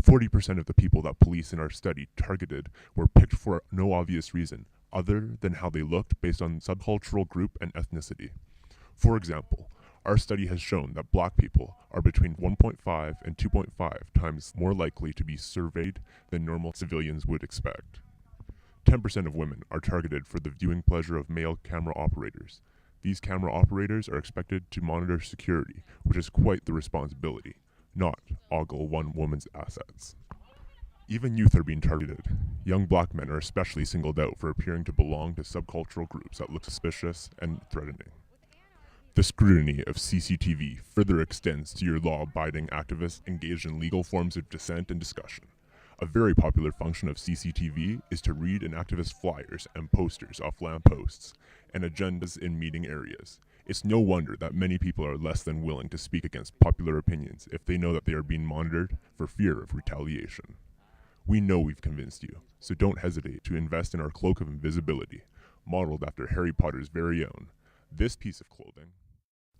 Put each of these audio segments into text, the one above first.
40% of the people that police in our study targeted were picked for no obvious reason other than how they looked based on subcultural group and ethnicity. For example, our study has shown that black people are between 1.5 and 2.5 times more likely to be surveyed than normal civilians would expect. 10% of women are targeted for the viewing pleasure of male camera operators. These camera operators are expected to monitor security, which is quite the responsibility, not ogle one woman's assets. Even youth are being targeted. Young black men are especially singled out for appearing to belong to subcultural groups that look suspicious and threatening. The scrutiny of CCTV further extends to your law-abiding activists engaged in legal forms of dissent and discussion. A very popular function of CCTV is to read an activist's flyers and posters off lampposts and agendas in meeting areas. It's no wonder that many people are less than willing to speak against popular opinions if they know that they are being monitored for fear of retaliation. We know we've convinced you, so don't hesitate to invest in our cloak of invisibility, modeled after Harry Potter's very own. This piece of clothing.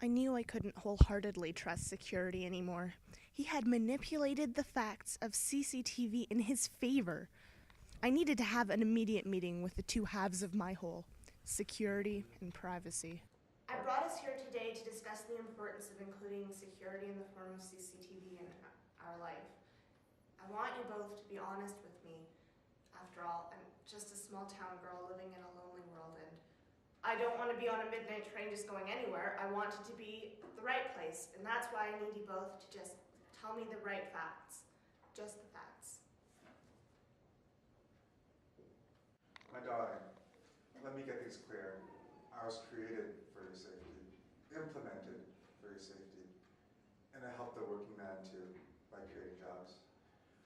I knew I couldn't wholeheartedly trust security anymore. He had manipulated the facts of CCTV in his favor. I needed to have an immediate meeting with the two halves of my whole, security and privacy. I brought us here today to discuss the importance of including security in the form of CCTV in our life. I want you both to be honest with me. After all, I'm just a small town girl living in a lonely world, and I don't want to be on a midnight train just going anywhere. I want it to be the right place, and that's why I need you both to just tell me the right facts. Just the facts. My darling, let me get things clear. I was created for your safety, implemented for your safety, and I help the working man too by creating jobs.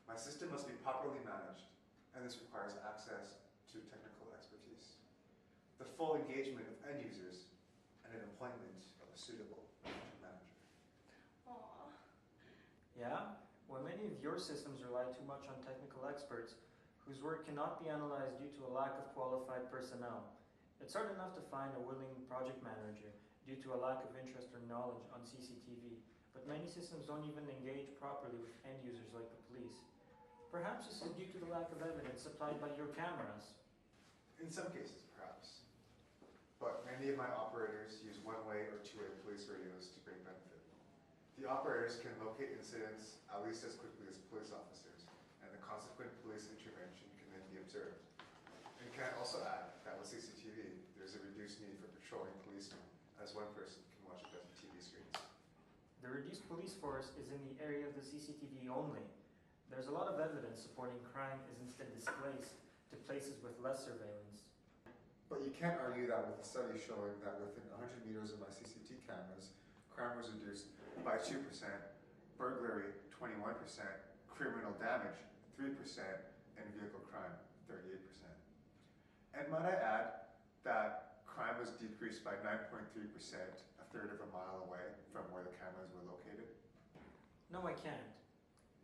My system must be properly managed, and this requires access to technical expertise, the full engagement of end users, and an appointment of a suitable project manager. Aww. Yeah? Well, many of your systems rely too much on technical experts whose work cannot be analyzed due to a lack of qualified personnel. It's hard enough to find a willing project manager due to a lack of interest or knowledge on CCTV, but many systems don't even engage properly with end users like the police. Perhaps this is due to the lack of evidence supplied by your cameras. In some cases, perhaps. But many of my operators use one-way or two-way police radios to bring benefit. The operators can locate incidents at least as quickly as police officers, and the consequent police intervention can then be observed. And can I also add that with CCTV, there's a reduced need for patrolling policemen, as one person can watch a dozen TV screens. The reduced police force is in the area of the CCTV only. There's a lot of evidence supporting crime is instead displaced to places with less surveillance. But you can't argue that with a study showing that within 100 meters of my CCTV cameras, crime was reduced by 2%, burglary 21%, criminal damage 3%, and vehicle crime 38%. And might I add that crime was decreased by 9.3%, a third of a mile away from where the cameras were located? No, I can't.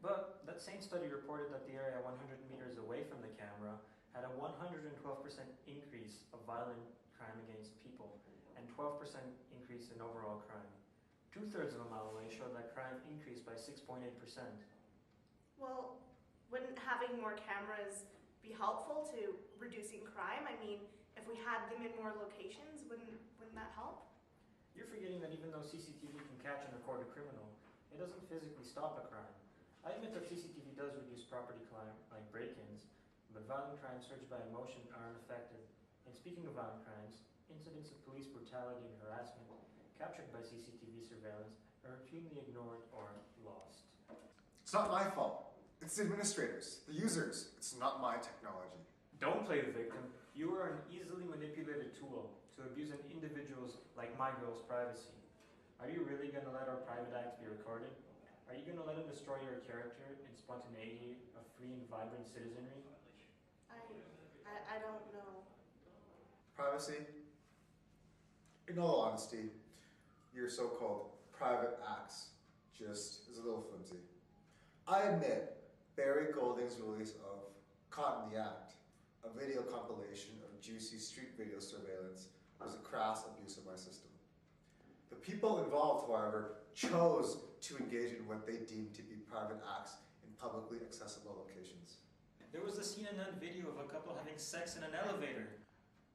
But that same study reported that the area 100 meters away from the camera had a 112% increase of violent crime against people and 12% increase in overall crime. 2/3 of a mile away showed that crime increased by 6.8%. Well, wouldn't having more cameras be helpful to reducing crime? I mean, if we had them in more locations, wouldn't that help? You're forgetting that even though CCTV can catch and record a criminal, it doesn't physically stop a crime. I admit that CCTV does reduce property crime, like break-ins, but violent crimes surged by emotion are unaffected. And speaking of violent crimes, incidents of police brutality and harassment captured by CCTV surveillance are routinely ignored or lost. It's not my fault. It's the administrators, the users. It's not my technology. Don't play the victim. You are an easily manipulated tool to abuse an individual's, like my girl's, privacy. Are you really going to let our private acts be recorded? Are you going to let them destroy your character and spontaneity of free and vibrant citizenry? I don't know. Privacy? In all honesty, your so-called private acts just is a little flimsy. I admit Barry Golding's release of Caught in the Act, a video compilation of juicy street video surveillance, was a crass abuse of my system. The people involved, however, chose to engage in what they deemed to be private acts in publicly accessible There was a CNN video of a couple having sex in an elevator.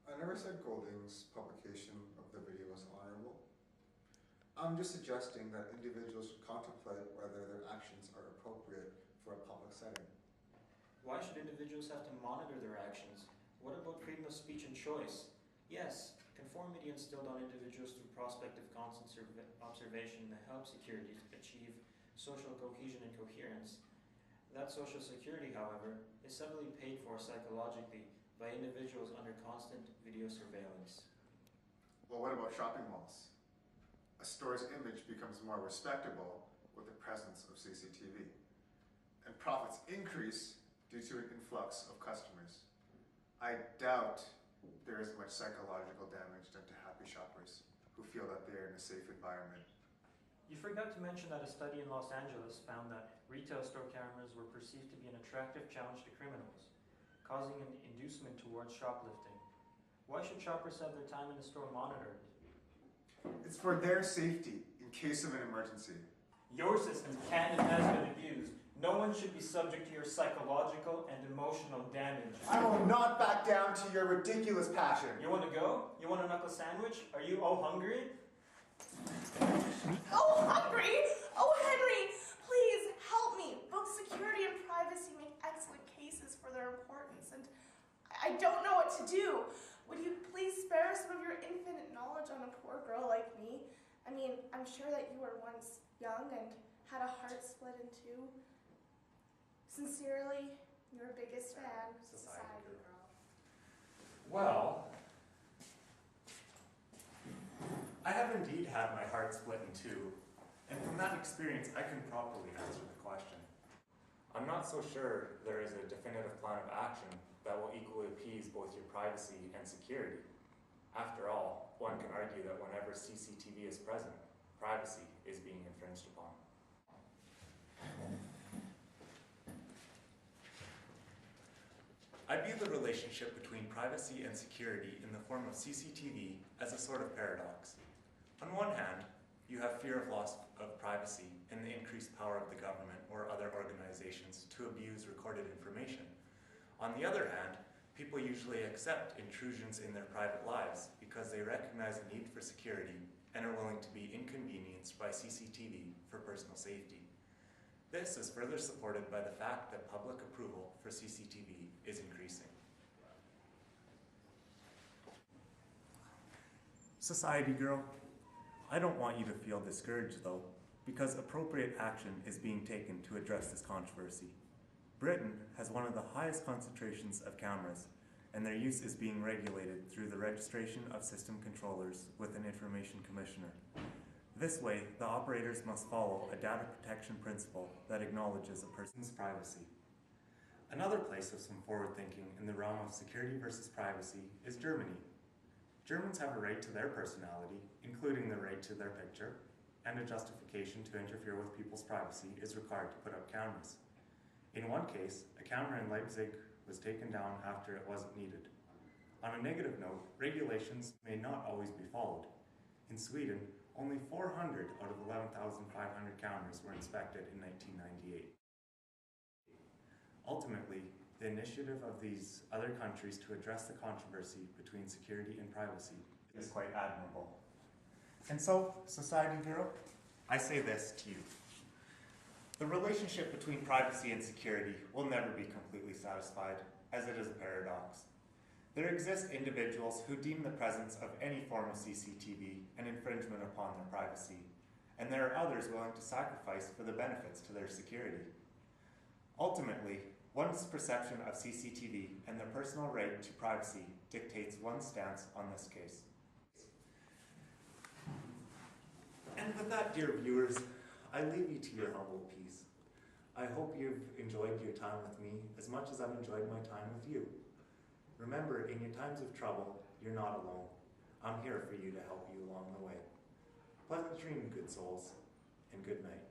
I never said Golding's publication of the video was honorable. I'm just suggesting that individuals should contemplate whether their actions are appropriate for a public setting. Why should individuals have to monitor their actions? What about freedom of speech and choice? Yes, conformity instilled on individuals through prospective constant observation that helps security achieve social cohesion and coherence. That social security, however, is subtly paid for psychologically by individuals under constant video surveillance. Well, what about shopping malls? A store's image becomes more respectable with the presence of CCTV. And profits increase due to an influx of customers. I doubt there is much psychological damage done to happy shoppers who feel that they are in a safe environment. You forgot to mention that a study in Los Angeles found that retail store cameras were perceived to be an attractive challenge to criminals, causing an inducement towards shoplifting. Why should shoppers have their time in the store monitored? It's for their safety in case of an emergency. Your system can and has been abused. No one should be subject to your psychological and emotional damage. I will not back down to your ridiculous passion. You want to go? You want a knuckle sandwich? Are you hungry? Oh, hungry! Oh, Henry, please help me. Both security and privacy make excellent cases for their importance, and I don't know what to do. Would you please spare some of your infinite knowledge on a poor girl like me? I mean, I'm sure that you were once young and had a heart split in two. Sincerely, your biggest fan, Society Girl. Well, I have indeed had my heart split in two, and from that experience I can properly answer the question. I'm not so sure there is a definitive plan of action that will equally appease both your privacy and security. After all, one can argue that whenever CCTV is present, privacy is being infringed upon. I view the relationship between privacy and security in the form of CCTV as a sort of paradox. On one hand, you have fear of loss of privacy and the increased power of the government or other organizations to abuse recorded information. On the other hand, people usually accept intrusions in their private lives because they recognize a need for security and are willing to be inconvenienced by CCTV for personal safety. This is further supported by the fact that public approval for CCTV is increasing. Society girl, I don't want you to feel discouraged though, because appropriate action is being taken to address this controversy. Britain has one of the highest concentrations of cameras, and their use is being regulated through the registration of system controllers with an information commissioner. This way, the operators must follow a data protection principle that acknowledges a person's privacy. Another place of some forward thinking in the realm of security versus privacy is Germany. Germans have a right to their personality, including the right to their picture, and a justification to interfere with people's privacy is required to put up cameras. In one case, a camera in Leipzig was taken down after it wasn't needed. On a negative note, regulations may not always be followed. In Sweden, only 400 out of 11,500 cameras were inspected in 1998. Ultimately, the initiative of these other countries to address the controversy between security and privacy is quite admirable. And so, Society Girl, I say this to you. The relationship between privacy and security will never be completely satisfied, as it is a paradox. There exist individuals who deem the presence of any form of CCTV an infringement upon their privacy, and there are others willing to sacrifice for the benefits to their security. Ultimately, one's perception of CCTV and their personal right to privacy dictates one's stance on this case. And with that, dear viewers, I leave you to your humble peace. I hope you've enjoyed your time with me as much as I've enjoyed my time with you. Remember, in your times of trouble, you're not alone. I'm here for you to help you along the way. Pleasant dreaming, good souls, and good night.